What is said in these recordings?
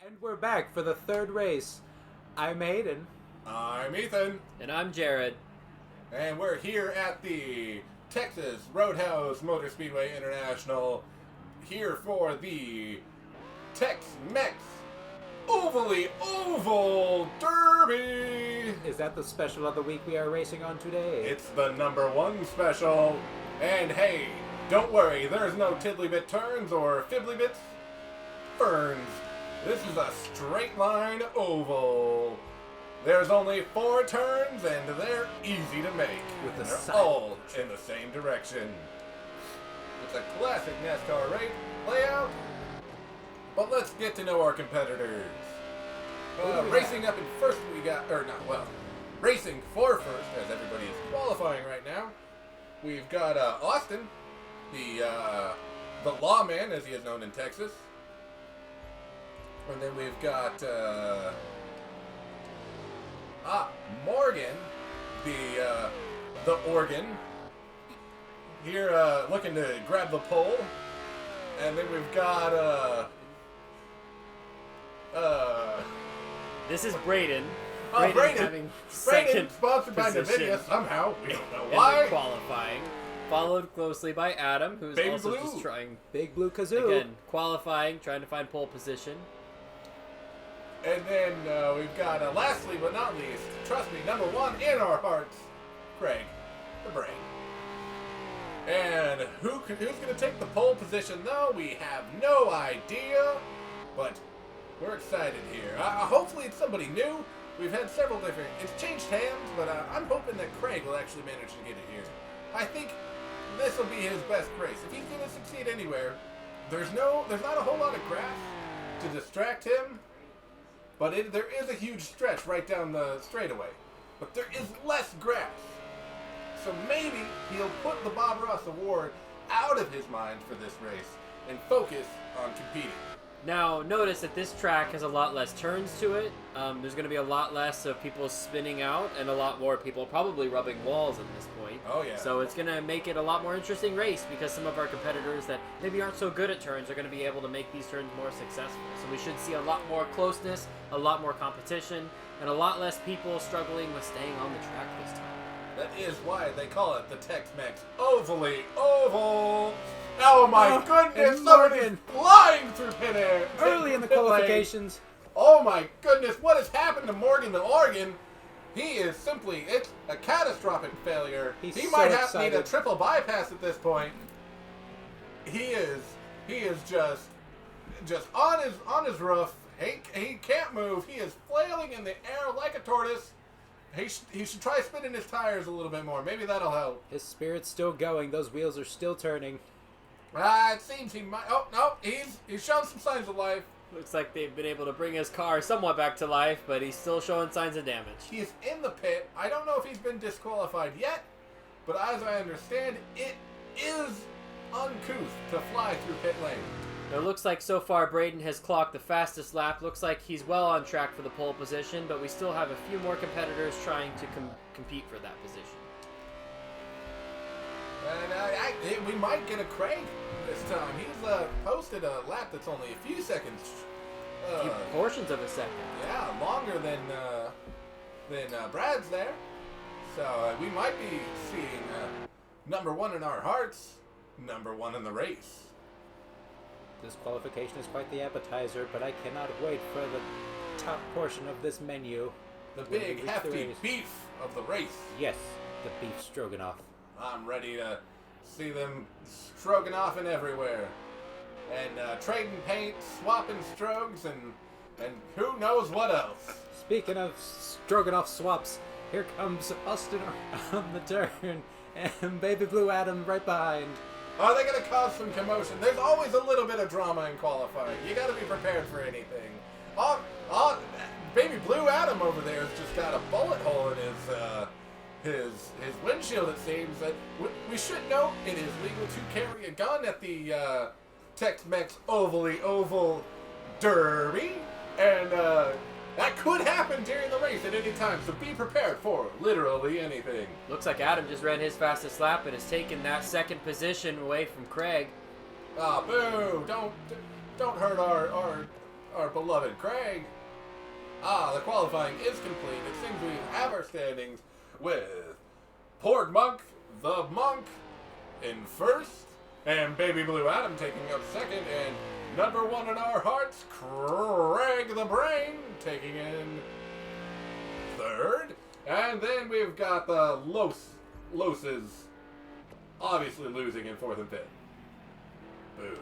And we're back for the third race. I'm Hayden. I'm Ethan. And I'm Jared. And we're here at the Texas Roadhouse Motor Speedway International, here for the Tex-Mex Ovally Oval Derby. Is that the special of the week we are racing on today? It's the #1 special. And hey, don't worry, there's no tiddly-bit turns or fiddly-bit ferns. This is a straight line oval. There's only 4 turns, and they're easy to make. With the they're all in the same direction. It's a classic NASCAR race layout. But let's get to know our competitors. Racing up in first, we got, racing for first, as everybody is qualifying right now. We've got Austin, the lawman, as he is known in Texas. And then we've got Morgan, the organ, here looking to grab the pole. And then we've got This is Braden. Braden, sponsored by NVIDIA somehow. We don't know why. Qualifying, followed closely by Adam, who's Baby also Blue. just trying. Big Blue Kazoo. Again, qualifying, trying to find pole position. And then we've got, lastly but not least, trust me, #1 in our hearts, Craig, the Brain. And who's going to take the pole position, though? We have no idea, but we're excited here. Hopefully it's somebody new. We've had several different, it's changed hands, but I'm hoping that Craig will actually manage to get it here. I think this will be his best race. If he's going to succeed anywhere, there's not a whole lot of grass to distract him. But there is a huge stretch right down the straightaway. But there is less grass. So maybe he'll put the Bob Ross Award out of his mind for this race and focus on competing. Now, notice that this track has a lot less turns to it. There's going to be a lot less of people spinning out and a lot more people probably rubbing walls at this point. Oh, yeah. So it's going to make it a lot more interesting race because some of our competitors that maybe aren't so good at turns are going to be able to make these turns more successful. So we should see a lot more closeness, a lot more competition, and a lot less people struggling with staying on the track this time. That is why they call it the Tex-Mex Ovally Oval. Oh my goodness, somebody's flying through pit air. Early in the qualifications. Oh my goodness, what has happened to Morgan the Organ? He is simply, it's a catastrophic failure. He might need a triple bypass at this point. He is just on his roof. He can't move. He is flailing in the air like a tortoise. He should try spinning his tires a little bit more. Maybe that'll help. His spirit's still going. Those wheels are still turning. It seems he might. Oh no, he's shown some signs of life. Looks like they've been able to bring his car somewhat back to life, but he's still showing signs of damage. He's in the pit. I don't know if he's been disqualified yet, but as I understand, it is uncouth to fly through pit lane. It looks like so far Braden has clocked the fastest lap. Looks like he's well on track for the pole position, but we still have a few more competitors trying to compete for that position. And we might get a Craig this time. He's posted a lap that's only a few seconds. A few portions of a second. Yeah, longer than Brad's there. So we might be seeing #1 in our hearts, #1 in the race. This qualification is quite the appetizer, but I cannot wait for the top portion of this menu. The big, hefty beef of the race. Yes, the beef stroganoff. I'm ready to see them stroganoffing everywhere. And trading paint, swapping strokes, and who knows what else. Speaking of stroganoff swaps, here comes Austin on the turn, and Baby Blue Adam right behind. Are they going to cause some commotion? There's always a little bit of drama in qualifying. You got to be prepared for anything. Baby Blue Adam over there has just got a bullet hole in his windshield, it seems. We should note it is legal to carry a gun at the Tex-Mex Ovally Oval Derby. And that could happen during the race at any time, so be prepared for literally anything. Looks like Adam just ran his fastest lap and has taken that second position away from Craig. Ah, boo! Don't hurt our beloved Craig. The qualifying is complete. It seems we have our standings with Porg Monk, the Monk, in first, and Baby Blue Adam taking up second, and number one in our hearts, Craig the Brain, taking in third. And then we've got the Loses obviously losing in fourth and fifth. Boo.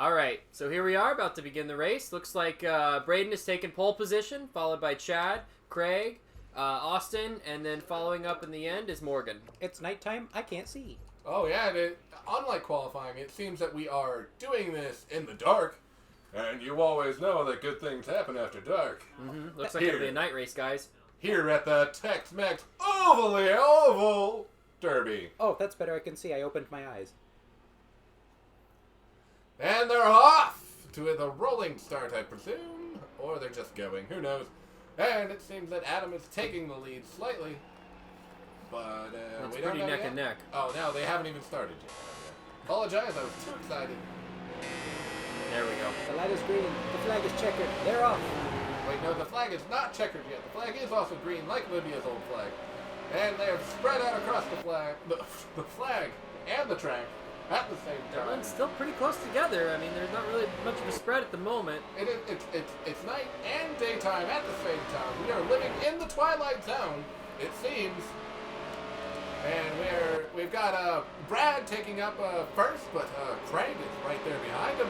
Alright, so here we are, about to begin the race. Looks like Braden has taken pole position, followed by Chad, Craig, Austin, and then following up in the end is Morgan. It's nighttime. I can't see. Oh yeah, unlike qualifying, it seems that we are doing this in the dark, and you always know that good things happen after dark. Mm-hmm. Looks like it'll be a night race, guys. Here at the Tex-Mex Oval Derby. Oh, that's better. I can see. I opened my eyes. And they're off to the rolling start, I presume. Or they're just going. Who knows? And it seems that Adam is taking the lead slightly. But it's we don't pretty know neck yet. and neck. Oh, no, they haven't even started yet. Apologize, I was too excited. There we go. The light is green. The flag is checkered. They're off. Wait, no, the flag is not checkered yet. The flag is also green, like Libya's old flag. And they're spread out across the flag and the track at the same time. Everyone's still pretty close together. I mean, there's not really much of a spread at the moment. It's night and daytime at the same time. We are living in the twilight zone, it seems. And we've got Brad taking up first, but Craig is right there behind him,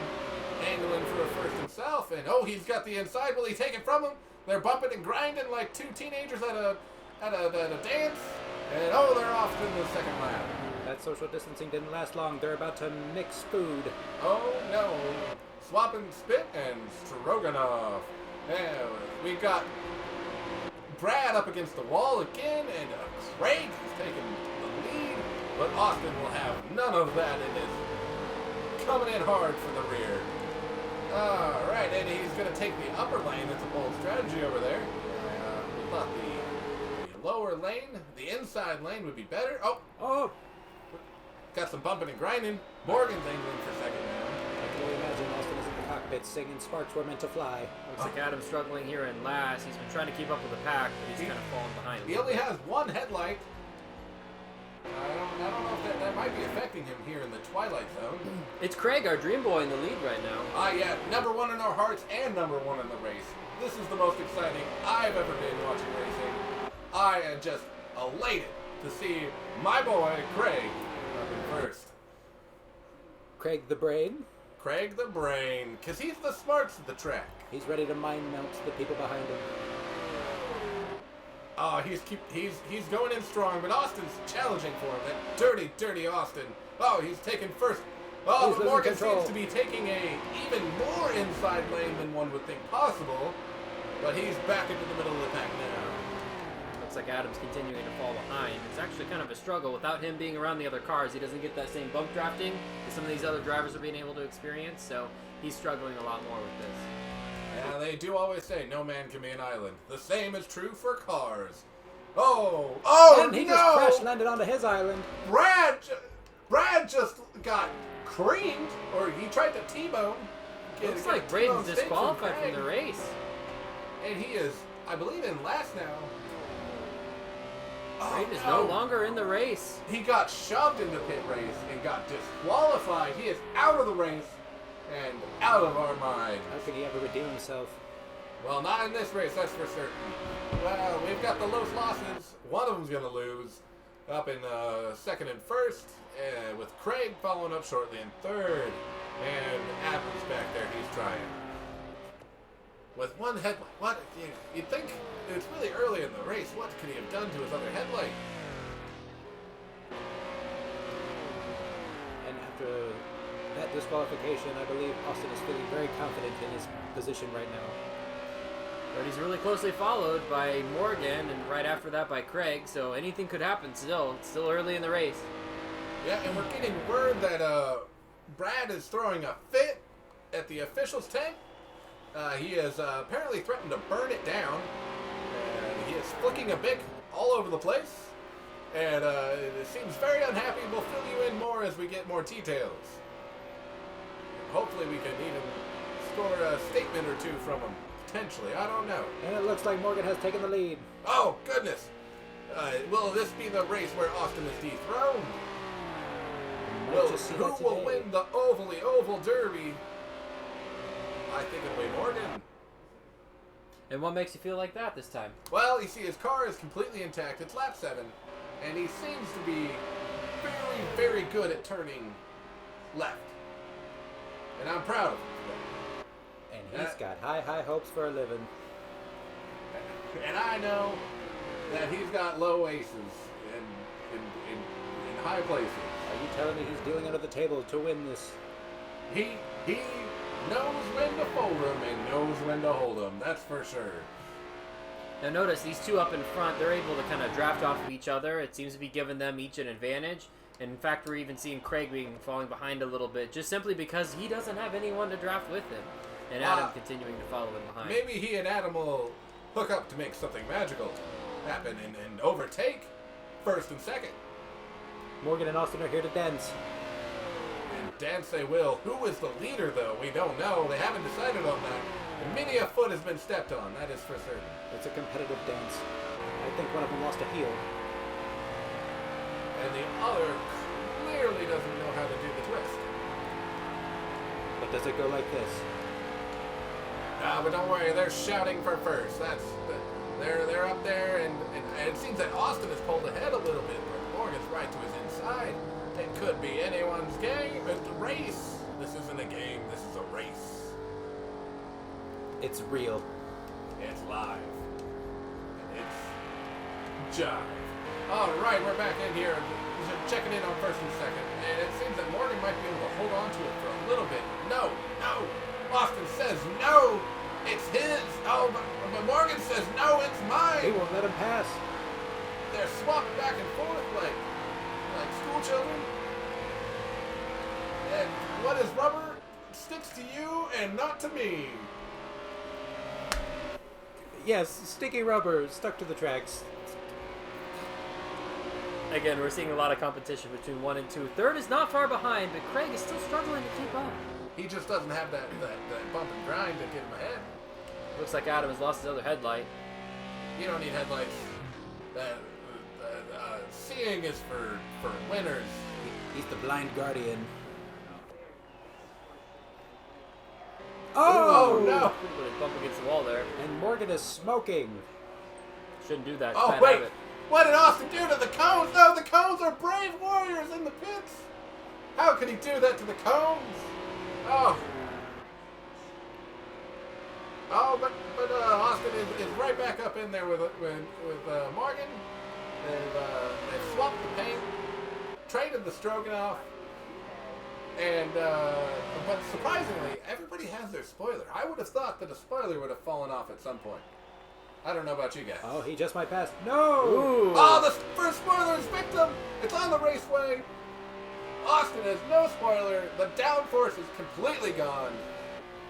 angling for a first himself. And he's got the inside. Will he take it from him? They're bumping and grinding like two teenagers at a dance. And they're off to the second lap. That social distancing didn't last long. They're about to mix food. Oh no. Swapping spit and stroganoff. And we've got Brad up against the wall again, and Craig is taking the lead, but Austin will have none of that in it. Coming in hard for the rear. Alright, and he's going to take the upper lane. That's a bold strategy over there. We thought the lower lane, the inside lane would be better. Oh! Got some bumping and grinding. Morgan's angling for second now. I can only imagine Austin is in the cockpit singing Sparks Were Meant to Fly. Looks like Adam's struggling here in last. He's been trying to keep up with the pack, but he's kind of falling behind. He only has one headlight. I don't know if that might be affecting him here in the Twilight Zone. It's Craig, our dream boy, in the lead right now. Yeah, number one in our hearts and number one in the race. This is the most exciting I've ever been watching racing. I am just elated to see my boy, Craig, up in first. Craig the Brain. Craig the Brain, because he's the smarts of the track. He's ready to mind melt the people behind him. He's going in strong, but Austin's challenging for him. That dirty Austin. He's taking first. But Morgan seems to be taking a even more inside lane than one would think possible. But he's back into the middle of the pack now. Looks like Adam's continuing to fall behind. It's actually kind of a struggle. Without him being around the other cars, he doesn't get that same bump drafting that some of these other drivers are being able to experience. So he's struggling a lot more with this. Yeah, they do always say no man can be an island. The same is true for cars. And he just crash landed onto his island. Brad just got creamed, or he tried to T-bone. Looks like Braden's disqualified from the race. And he is, I believe, in last now. Braden is no longer in the race. He got shoved in the pit race and got disqualified. He is out of the race and out of our minds. How could he ever redeem himself? Well, not in this race, that's for certain. Well, we've got the Los Losses. One of them's going to lose up in second and first, with Craig following up shortly in third. And Adam's back there, he's trying. With one headlight. What? You'd think it's really early in the race. What could he have done to his other headlight? And after that disqualification, I believe Austin is feeling very confident in his position right now. But he's really closely followed by Morgan, and right after that by Craig, so anything could happen still. It's still early in the race. Yeah, and we're getting word that Brad is throwing a fit at the officials' tent. He has apparently threatened to burn it down, and he is flicking a bic all over the place. And it seems very unhappy. We'll fill you in more as we get more details. Hopefully we can even score a statement or two from him. Potentially, I don't know. And it looks like Morgan has taken the lead. Oh, goodness. Will this be the race where Austin is dethroned? Who will win the Oval Derby? I think it'll be Morgan. And what makes you feel like that this time? Well, you see, his car is completely intact. It's lap 7, and he seems to be very, very good at turning left. And I'm proud of him. And he's got high hopes for a living. And I know that he's got low aces in high places. Are you telling me he's dealing under the table to win this? He knows when to fold them and knows when to hold them. That's for sure. Now notice these two up in front, they're able to kind of draft off of each other. It seems to be giving them each an advantage. And in fact, we're even seeing Craig falling behind a little bit, just simply because he doesn't have anyone to draft with him. And Adam continuing to follow in behind. Maybe he and Adam will hook up to make something magical happen and overtake first and second. Morgan and Austin are here to dance. And dance they will. Who is the leader, though? We don't know. They haven't decided on that. And many a foot has been stepped on. That is for certain. It's a competitive dance. I think one of them lost a heel. And the other clearly doesn't know how to do the twist. But does it go like this? But don't worry, they're shouting for first. They're up there, and it seems that Austin has pulled ahead a little bit, but Morgan's right to his inside. It could be anyone's game. It's a race. This isn't a game. This is a race. It's real. It's live. And it's jive. All right, we're back in here, checking in on first and second, and it seems that Morgan might be able to hold on to it for a little bit. No. Austin says no. It's his. Oh, but Morgan says no. It's mine. He won't let him pass. They're swapped back and forth like school children. And what is rubber sticks to you and not to me. Yes, sticky rubber stuck to the tracks. Again, we're seeing a lot of competition between 1 and 2. Third is not far behind, but Craig is still struggling to keep up. He just doesn't have that bump and grind to get him ahead. Looks like Adam has lost his other headlight. You don't need headlights. Seeing is for winners. He's the blind guardian. Oh no! Pretty bump against the wall there. And Morgan is smoking. Shouldn't do that. Oh wait! What did Austin do to the cones? No, the cones are brave warriors in the pits. How could he do that to the cones? Oh, but Austin is right back up in there with Morgan. They've swapped the paint, traded the Stroganoff, and but surprisingly, everybody has their spoiler. I would have thought that a spoiler would have fallen off at some point. I don't know about you guys. Oh, he just might pass. No! Ooh. Oh, the first spoiler is victim. It's on the raceway. Austin has no spoiler. The downforce is completely gone.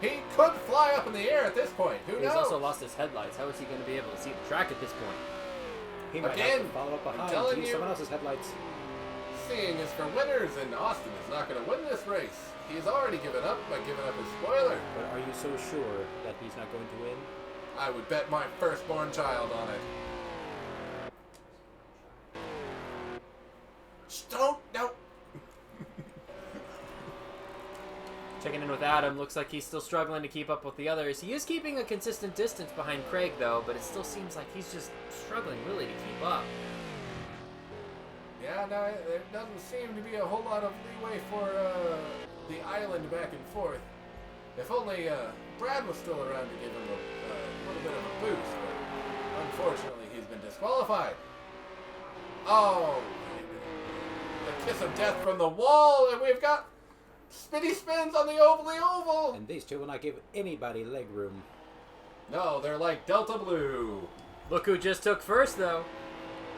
He could fly up in the air at this point. Who knows? He's also lost his headlights. How is he going to be able to see the track at this point? He might have to follow up behind telling to use you. someone else's headlights. Seeing is for winners, and Austin is not going to win this race. He's already given up by giving up his spoiler. But are you so sure that he's not going to win? I would bet my firstborn child on it. No. Checking in with Adam, looks like he's still struggling to keep up with the others. He is keeping a consistent distance behind Craig, though, but it still seems like he's just struggling really to keep up. Yeah, no, there doesn't seem to be a whole lot of leeway for the island back and forth. If only Brad was still around to give him a little bit of a boost, but unfortunately he's been disqualified. Oh, the kiss of death from the wall, and we've got Spinny spins on the oval. And these two will not give anybody leg room. No, they're like Delta Blue. Look who just took first, though.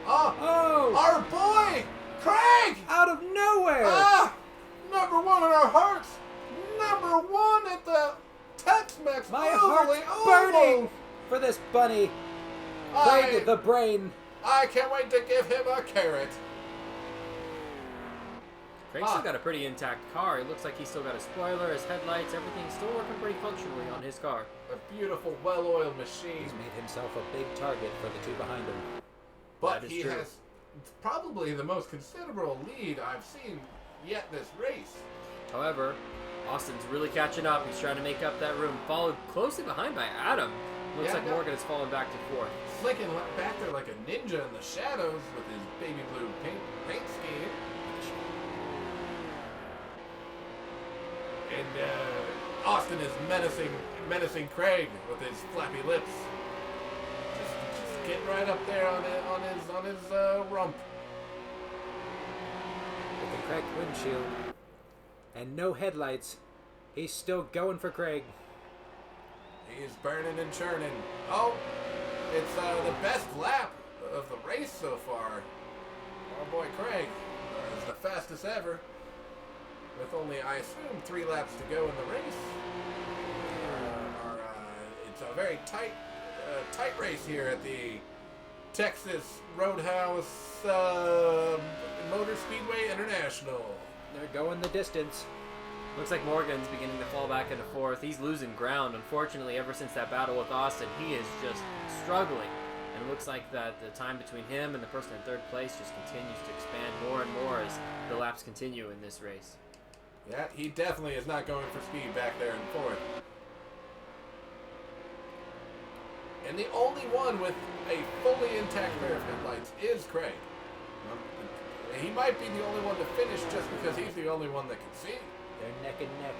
Oh, our boy, Craig! Out of nowhere! Number one in our hearts. Number one at the Tex-Mex. My heart's burning for this bunny. Craig the brain. I can't wait to give him a carrot. Craig's still got a pretty intact car. It looks like he's still got a spoiler, his headlights, everything's still working pretty functionally on his car. A beautiful, well-oiled machine. He's made himself a big target for the two behind him. But he has probably the most considerable lead I've seen yet this race. However, Austin's really catching up. He's trying to make up that room. Followed closely behind by Adam. Looks like Morgan has fallen back to fourth. Slinking back there like a ninja in the shadows with his baby blue paint scheme. And Austin is menacing Craig with his flappy lips. Just getting right up there on his rump. With the cracked windshield and no headlights, he's still going for Craig. He's burning and churning. Oh, it's the best lap of the race so far. Our boy Craig is the fastest ever. With only, I assume, 3 laps to go in the race. It's a very tight race here at the Texas Roadhouse Motor Speedway International. They're going the distance. Looks like Morgan's beginning to fall back into fourth. He's losing ground. Unfortunately, ever since that battle with Austin, he is just struggling. And it looks like that the time between him and the person in third place just continues to expand more and more as the laps continue in this race. Yeah, he definitely is not going for speed back there in fourth. And the only one with a fully intact pair of headlights is Craig. He might be the only one to finish just because he's the only one that can see. They're neck and neck.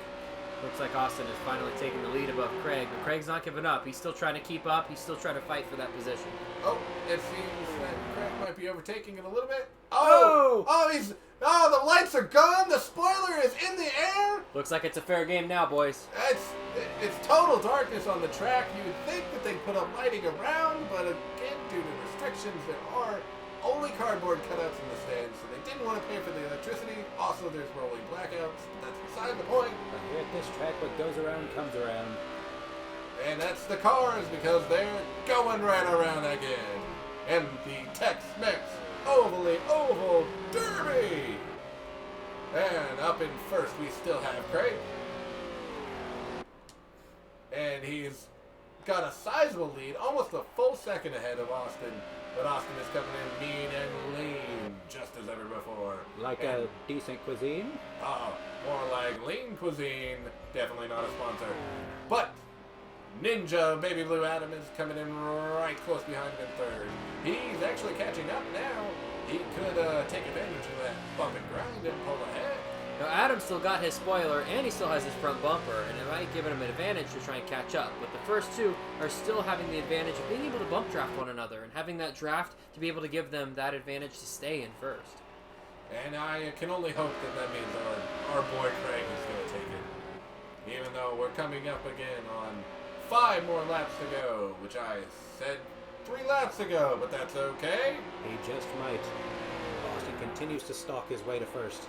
Looks like Austin is finally taking the lead above Craig, but Craig's not giving up. He's still trying to keep up. He's still trying to fight for that position. Oh, it seems that Craig might be overtaking it a little bit. The lights are gone. The spoiler is in the air. Looks like it's a fair game now, boys. It's total darkness on the track. You would think that they'd put up lighting around, but again, due to restrictions, there are only cardboard cutouts in the stands, so they didn't want to pay for the electricity. Also, there's rolling blackouts. But that's beside the point. But here at this track, what goes around comes around. And that's the cars, because they're going right around again. And the Tex-Mex Ovally Oval Derby. And up in first, we still have Craig. And he's got a sizable lead, almost a full second ahead of Austin. But Austin is coming in mean and lean, just as ever before. Like a decent cuisine? More like lean cuisine. Definitely not a sponsor. But Ninja Baby Blue Adam is coming in right close behind him in third. He's actually catching up now. He could take advantage of that bump and grind and pull ahead. Now, Adam still got his spoiler, and he still has his front bumper, and it might give him an advantage to try and catch up. But the first two are still having the advantage of being able to bump draft one another, and having that draft to be able to give them that advantage to stay in first. And I can only hope that means our boy Craig is going to take it. Even though we're coming up again on 5 more laps to go, which I said 3 laps ago, but that's okay. He just might. Austin continues to stalk his way to first.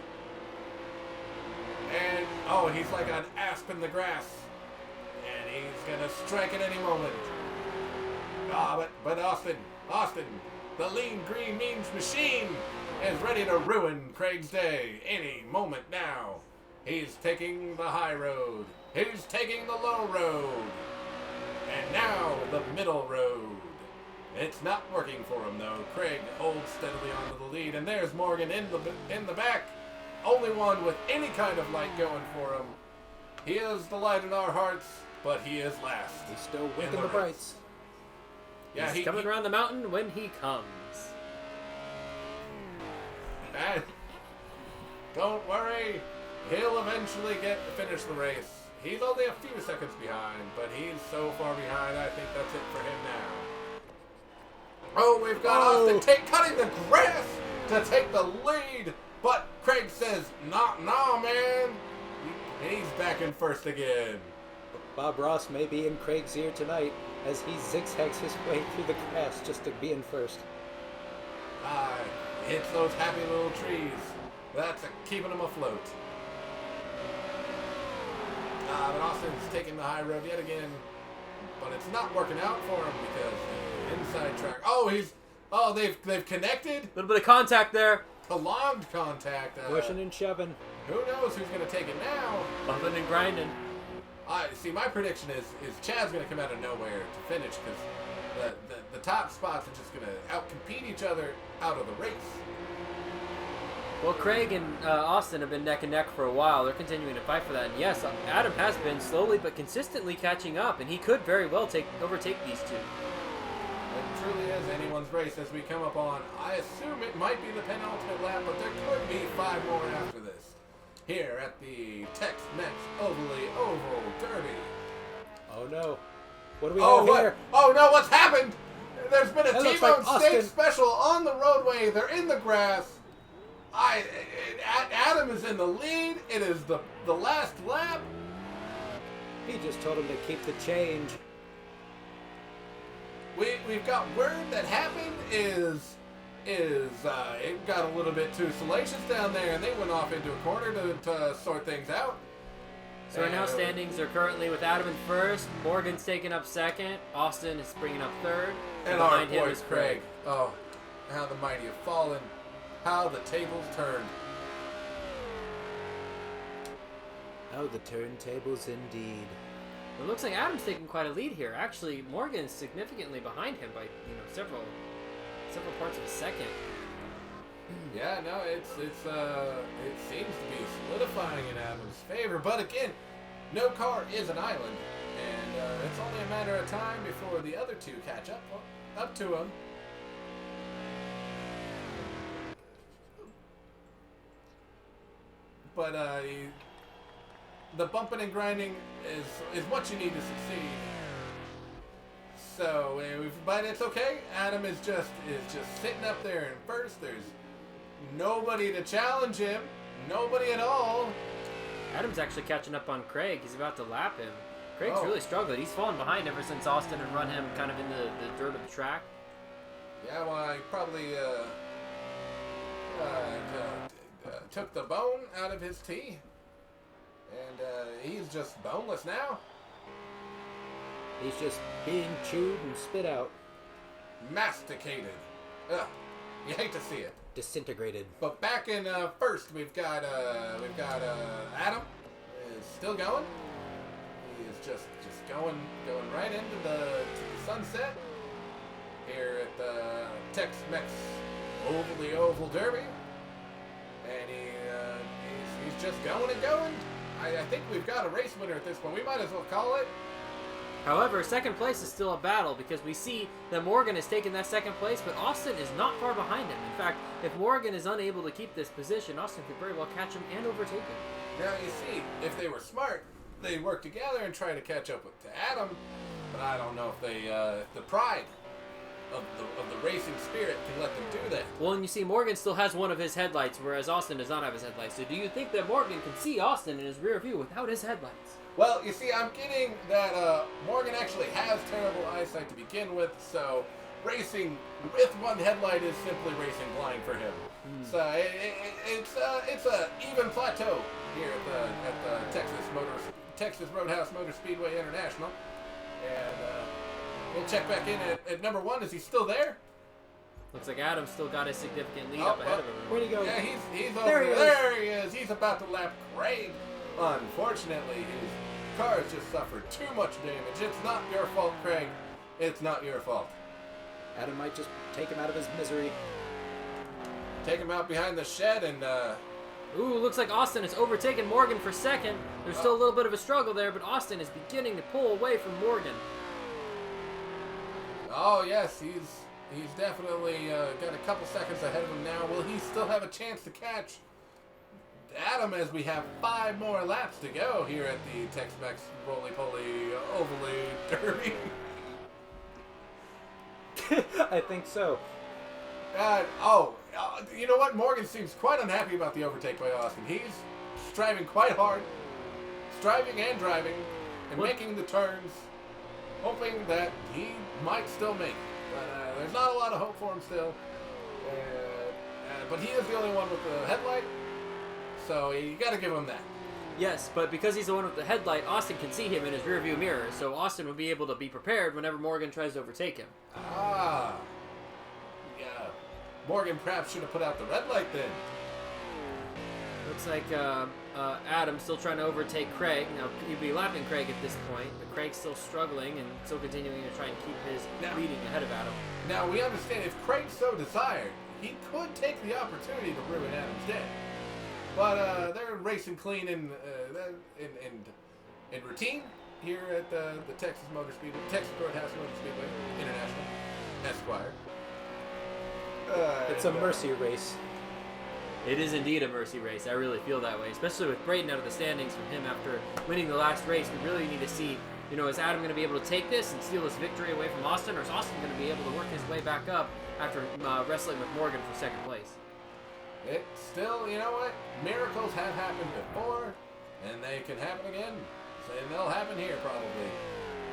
And, he's like an asp in the grass. And he's going to strike at any moment. But Austin, the lean green means machine, is ready to ruin Craig's day any moment now. He's taking the high road. He's taking the low road. And now the middle road. It's not working for him, though. Craig holds steadily onto the lead, and there's Morgan in the back. Only one with any kind of light going for him. He is the light in our hearts, but he is last. He's still winking the brights. Yeah, he's coming around the mountain when he comes. And don't worry, he'll eventually finish the race. He's only a few seconds behind, but he's so far behind, I think that's it for him now. Oh, we've got Austin cutting the grass to take the lead. But Craig says, nah, man. And he's back in first again. Bob Ross may be in Craig's ear tonight. as he zigzags his way through the grass just to be in first. Hits those happy little trees. That's keeping him afloat. But Austin's taking the high road yet again. But it's not working out for him because the inside track. They've connected. A little bit of contact there. Prolonged contact. Pushing and shoving. Who knows who's going to take it now? Bumping and grinding. See, my prediction is Chad's going to come out of nowhere to finish because the top spots are just going to outcompete each other out of the race. Well, Craig and Austin have been neck and neck for a while. They're continuing to fight for that. And yes, Adam has been slowly but consistently catching up, and he could very well overtake these two. It truly is anyone's race as we come up on, I assume it might be the penultimate lap, but there could be 5 more after this. Here at the Tex-Mex Ovally Oval Derby. Oh no. What do we have here? Oh no, what's happened? There's been a T-Bone like stage special on the roadway. They're in the grass. Adam is in the lead. It is the last lap. He just told him to keep the change. We've got word that happened is it got a little bit too salacious down there, and they went off into a corner to sort things out. So right now standings are currently with Adam in first, Morgan's taking up second, Austin is bringing up third, and behind him is Craig. Oh, how the mighty have fallen. How the tables turned. How the turntables indeed. It looks like Adam's taking quite a lead here. Actually, Morgan's significantly behind him by several parts of a second. Yeah, no, it seems to be solidifying in Adam's favor. But again, no car is an island, and it's only a matter of time before the other two catch up to him. But the bumping and grinding is what you need to succeed. So, but it's okay. Adam is just sitting up there in first. There's nobody to challenge him. Nobody at all. Adam's actually catching up on Craig. He's about to lap him. Craig's really struggled. He's fallen behind ever since Austin had run him kind of in the dirt of the track. Yeah, well, I probably took the bone out of his tea. And he's just boneless now. He's just being chewed and spit out. Masticated. Ugh, you hate to see it. Disintegrated. But back in first, we've got Adam is still going. He is just going right into the sunset here at the Tex-Mex Ovally Oval Derby, and he's just going and going. I think we've got a race winner at this point. We might as well call it. However, second place is still a battle because we see that Morgan has taken that second place, but Austin is not far behind him. In fact, if Morgan is unable to keep this position, Austin could very well catch him and overtake him. Now, you see, if they were smart, they'd work together and try to catch up to Adam, but I don't know if they, the pride of the racing spirit can let them do that. Well, and you see, Morgan still has one of his headlights, whereas Austin does not have his headlights. So do you think that Morgan can see Austin in his rear view without his headlights? Well, you see, I'm getting that Morgan actually has terrible eyesight to begin with, so racing with one headlight is simply racing blind for him. So it's a even plateau here at the Texas Roadhouse Motor Speedway International, and we'll check back in at number 1. Is he still there? Looks like Adam's still got a significant lead up ahead of him. Where'd he go? Yeah, he's over There he is. There he is. He's about to lap Craig. Unfortunately, his car has just suffered too much damage. It's not your fault, Craig. It's not your fault. Adam might just take him out of his misery. Take him out behind the shed and, Ooh, looks like Austin has overtaken Morgan for second. There's still a little bit of a struggle there, but Austin is beginning to pull away from Morgan. oh yes, he's definitely got a couple seconds ahead of him now. Will he still have a chance to catch Adam as we have 5 more laps to go here at the Tex-Mex Roly-Poly Ovally Derby? I think so. You know what? Morgan seems quite unhappy about the overtake by Austin. He's striving quite hard, striving and driving, and making the turns. hoping that he might still make it. But there's not a lot of hope for him still. But he is the only one with the headlight, so you got to give him that. Yes, but because he's the one with the headlight, Austin can see him in his rearview mirror, so Austin would be able to be prepared whenever Morgan tries to overtake him. Ah. Yeah. Morgan perhaps should have put out the red light then. Looks like Adam's still trying to overtake Craig. Now, he'd be lapping Craig at this point, but Craig's still struggling and still continuing to try and keep his leading ahead of Adam. Now, we understand if Craig so desired, he could take the opportunity to ruin Adam's day. But they're racing clean in routine here at the Texas Roadhouse Motor Speedway International Esquire. It's a mercy race. It is indeed a mercy race. I really feel that way, especially with Braden out of the standings from him after winning the last race. We really need to see, is Adam going to be able to take this and steal his victory away from Austin, or is Austin going to be able to work his way back up after wrestling with Morgan for second place? It's still, you know what? Miracles have happened before, and they can happen again. And they'll happen here probably.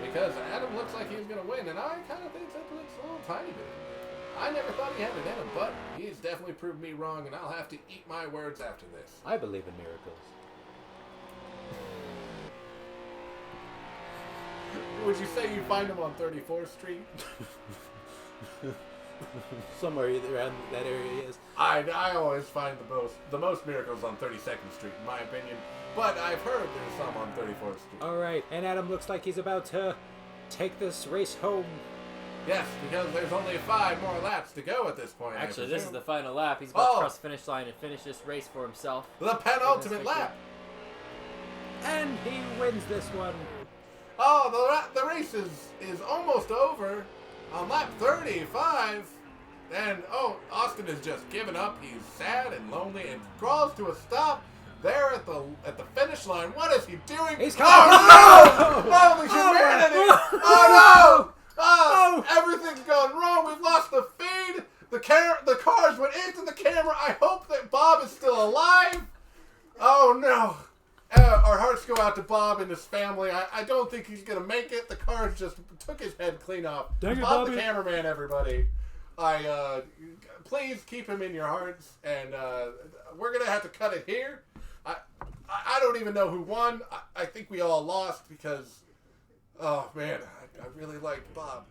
Because Adam looks like he's going to win, and I kind of think that looks a little tiny bit. I never thought he had it in him, but he's definitely proved me wrong, and I'll have to eat my words after this. I believe in miracles. Would you say you find him on 34th Street? Somewhere around that area is. I always find the most miracles on 32nd Street, in my opinion. But I've heard there's some on 34th Street. All right, and Adam looks like he's about to take this race home. Yes, because there's only 5 more laps to go at this point. Actually, this is the final lap. He's about to cross the finish line and finish this race for himself. The penultimate lap. And he wins this one. Oh, the race is almost over on lap 35. And, Austin has just given up. He's sad and lonely and crawls to a stop there at the finish line. What is he doing? He's coming. Oh, no! Holy humanity! Oh, no! Oh! Everything's gone wrong. We've lost the feed. The cars went into the camera. I hope that Bob is still alive. Oh, no. Our hearts go out to Bob and his family. I don't think he's going to make it. The cars just took his head clean off. Dang it, Bob Bobby. the cameraman, everybody. Please keep him in your hearts. And we're going to have to cut it here. I don't even know who won. I think we all lost because, oh, man, I really liked Bob.